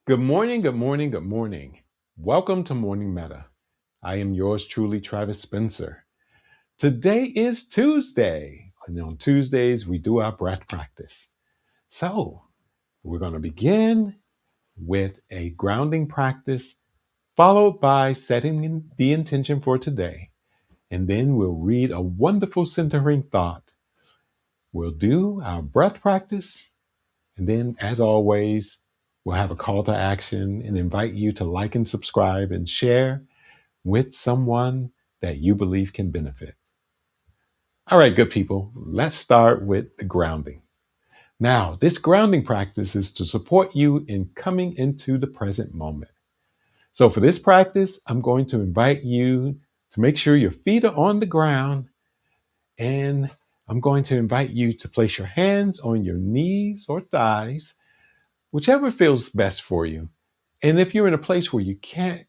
Good morning, good morning, good morning. Welcome to Morning Meta. I am yours truly, Travis Spencer. Today is Tuesday, and on Tuesdays we do our breath practice. So, we're going to begin with a grounding practice, followed by setting the intention for today, and then we'll read a wonderful centering thought. We'll do our breath practice, and then, as always, we'll have a call to action and invite you to like and subscribe and share with someone that you believe can benefit. All right, good people, let's start with the grounding. Now, this grounding practice is to support you in coming into the present moment. So, for this practice, I'm going to invite you to make sure your feet are on the ground, and I'm going to invite you to place your hands on your knees or thighs, whichever feels best for you. And if you're in a place where you can't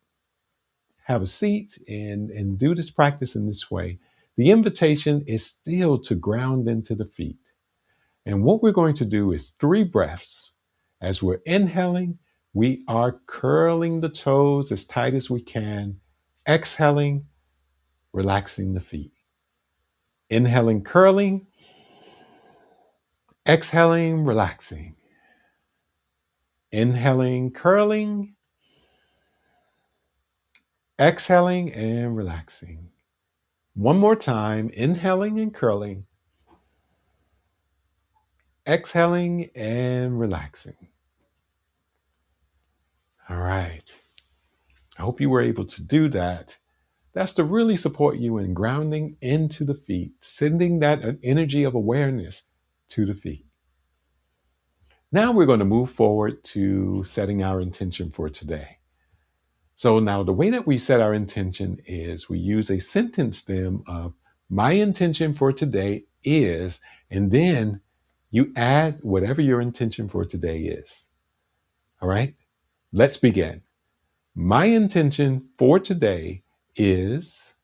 have a seat and do this practice in this way, the invitation is still to ground into the feet. And what we're going to do is 3 breaths. As we're inhaling, we are curling the toes as tight as we can, exhaling, relaxing the feet. Inhaling, curling, exhaling, relaxing. Inhaling, curling, exhaling, and relaxing. One more time, inhaling and curling, exhaling and relaxing. All right. I hope you were able to do that. That's to really support you in grounding into the feet, sending that energy of awareness to the feet. Now we're going to move forward to setting our intention for today. So now the way that we set our intention is we use a sentence stem of my intention for today is, and then you add whatever your intention for today is. All right, let's begin. My intention for today is,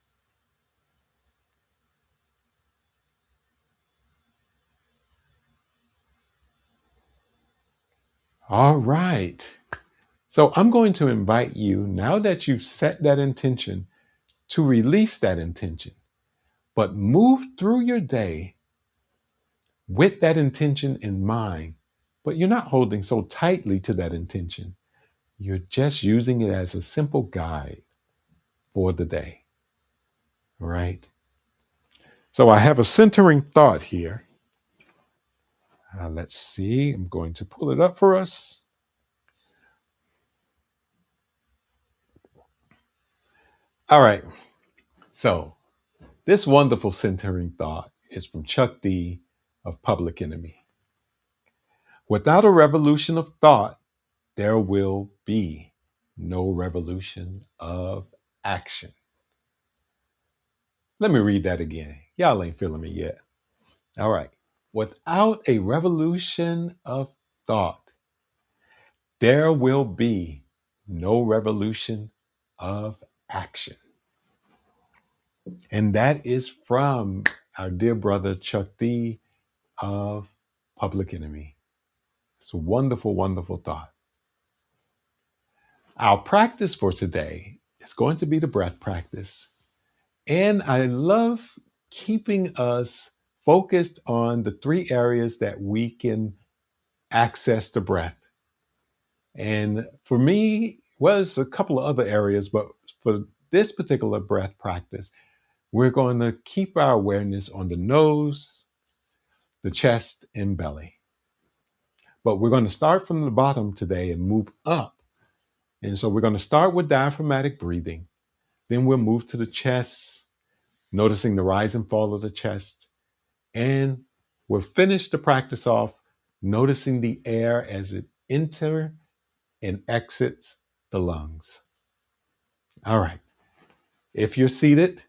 all right. So I'm going to invite you, now that you've set that intention, to release that intention, but move through your day with that intention in mind. But you're not holding so tightly to that intention. You're just using it as a simple guide for the day. All right. So I have a centering thought here. Let's see. I'm going to pull it up for us. All right. So this wonderful centering thought is from Chuck D of Public Enemy. Without a revolution of thought, there will be no revolution of action. Let me read that again. Y'all ain't feeling me yet. All right. Without a revolution of thought, there will be no revolution of action. And that is from our dear brother Chuck D of Public Enemy. It's a wonderful, wonderful thought. Our practice for today is going to be the breath practice. And I love keeping us focused on the 3 areas that we can access the breath. And for me, well, it's a couple of other areas, but for this particular breath practice, we're going to keep our awareness on the nose, the chest, and belly. But we're going to start from the bottom today and move up. And so we're going to start with diaphragmatic breathing. Then we'll move to the chest, noticing the rise and fall of the chest. And we'll finish the practice off noticing the air as it enters and exits the lungs. All right. If you're seated,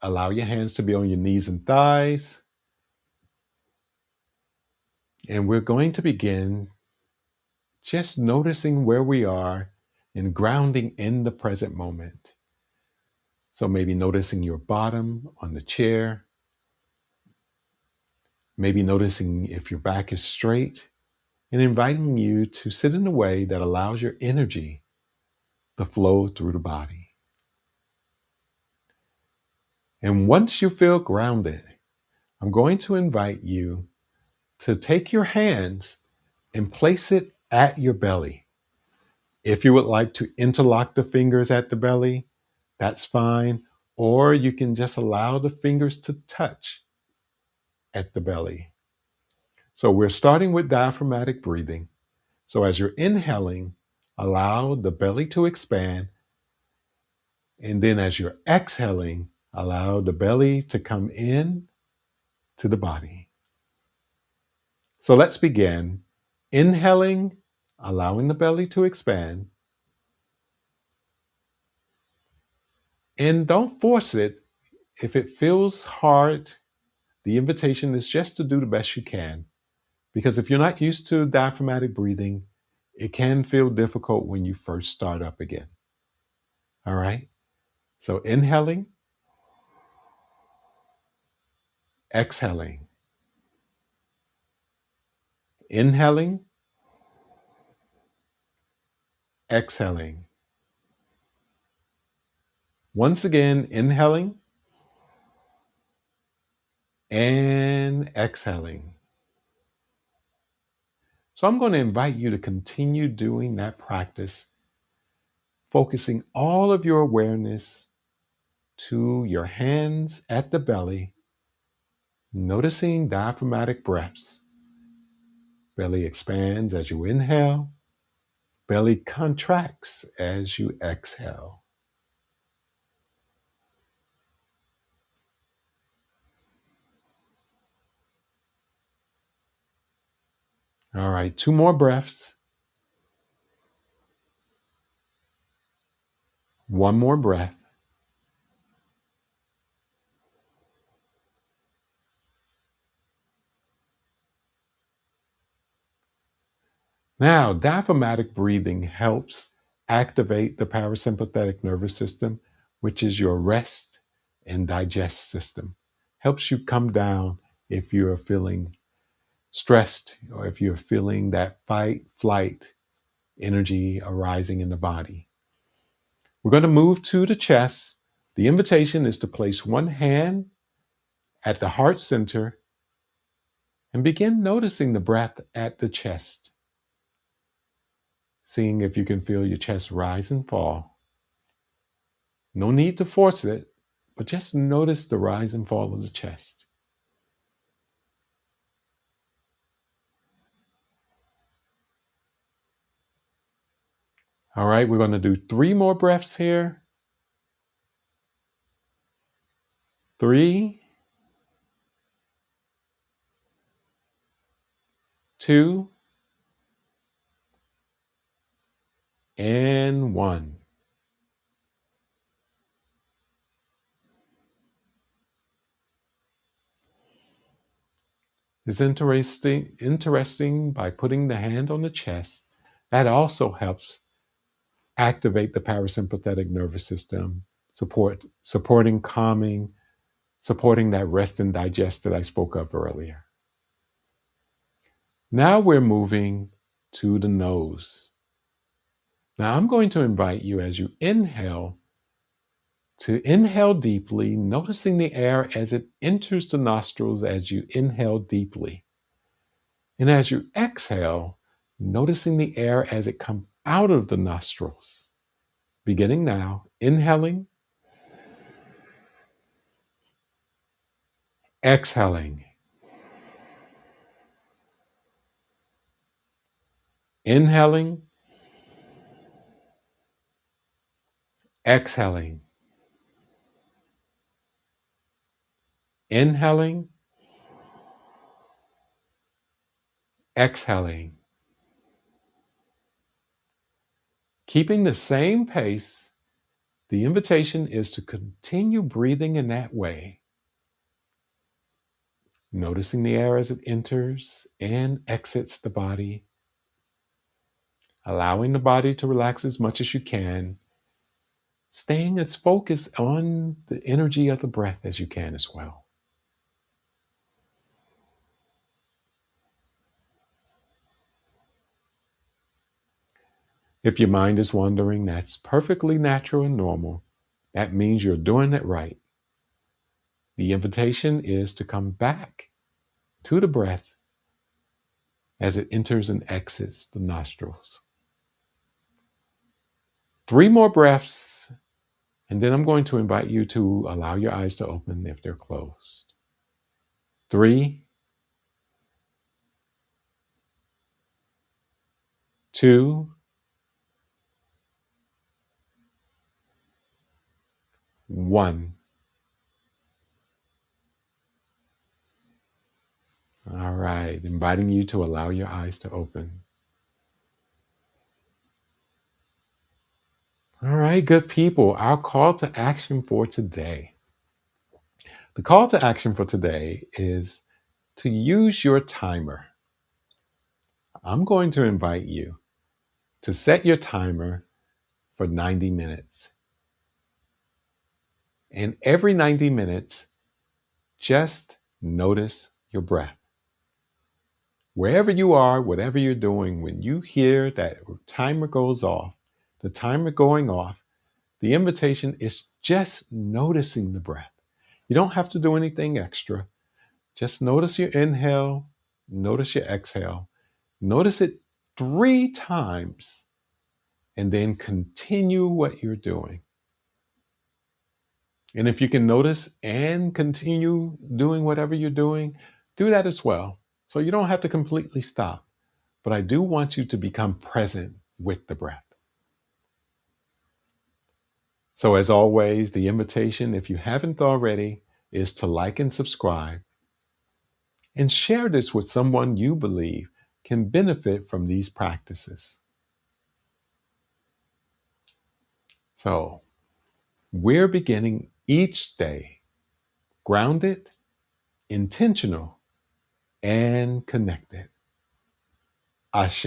allow your hands to be on your knees and thighs. And we're going to begin just noticing where we are and grounding in the present moment. So maybe noticing your bottom on the chair, maybe noticing if your back is straight, and inviting you to sit in a way that allows your energy to flow through the body. And once you feel grounded, I'm going to invite you to take your hands and place it at your belly. If you would like to interlock the fingers at the belly, that's fine. Or you can just allow the fingers to touch at the belly. So we're starting with diaphragmatic breathing. So as you're inhaling, allow the belly to expand. And then as you're exhaling, allow the belly to come in to the body. So let's begin. Inhaling, allowing the belly to expand. And don't force it. If it feels hard, the invitation is just to do the best you can. Because if you're not used to diaphragmatic breathing, it can feel difficult when you first start up again. All right? So inhaling, exhaling. Inhaling, exhaling. Once again, inhaling and exhaling. So I'm going to invite you to continue doing that practice, focusing all of your awareness to your hands at the belly, noticing diaphragmatic breaths. Belly expands as you inhale, belly contracts as you exhale. All right, 2 more breaths. 1 more breath. Now, diaphragmatic breathing helps activate the parasympathetic nervous system, which is your rest and digest system. Helps you come down if you're feeling stressed or if you're feeling that fight, flight energy arising in the body. We're going to move to the chest. The invitation is to place one hand at the heart center and begin noticing the breath at the chest, seeing if you can feel your chest rise and fall. No need to force it, but just notice the rise and fall of the chest. All right, we're going to do 3 more breaths here. 3, 2, and 1. It's interesting by putting the hand on the chest. That also helps activate the parasympathetic nervous system, supporting calming, supporting that rest and digest that I spoke of earlier. Now we're moving to the nose. Now I'm going to invite you as you inhale to inhale deeply, noticing the air as it enters the nostrils as you inhale deeply. And as you exhale, noticing the air as it comes out of the nostrils. Beginning now, inhaling, exhaling, inhaling, exhaling, inhaling, exhaling. Keeping the same pace, the invitation is to continue breathing in that way, noticing the air as it enters and exits the body, allowing the body to relax as much as you can, staying as focused on the energy of the breath as you can as well. If your mind is wandering, that's perfectly natural and normal. That means you're doing it right. The invitation is to come back to the breath as it enters and exits the nostrils. 3 more breaths, and then I'm going to invite you to allow your eyes to open if they're closed. 3, 2, 1. All right, inviting you to allow your eyes to open. All right, good people, our call to action for today. The call to action for today is to use your timer. I'm going to invite you to set your timer for 90 minutes. And every 90 minutes, just notice your breath. Wherever you are, whatever you're doing, when you hear that timer goes off, the timer going off, the invitation is just noticing the breath. You don't have to do anything extra. Just notice your inhale, notice your exhale, notice it 3 times, and then continue what you're doing. And if you can notice and continue doing whatever you're doing, do that as well. So you don't have to completely stop. But I do want you to become present with the breath. So as always, the invitation, if you haven't already, is to like and subscribe and share this with someone you believe can benefit from these practices. So we're beginning each day grounded, intentional, and connected. Ashe.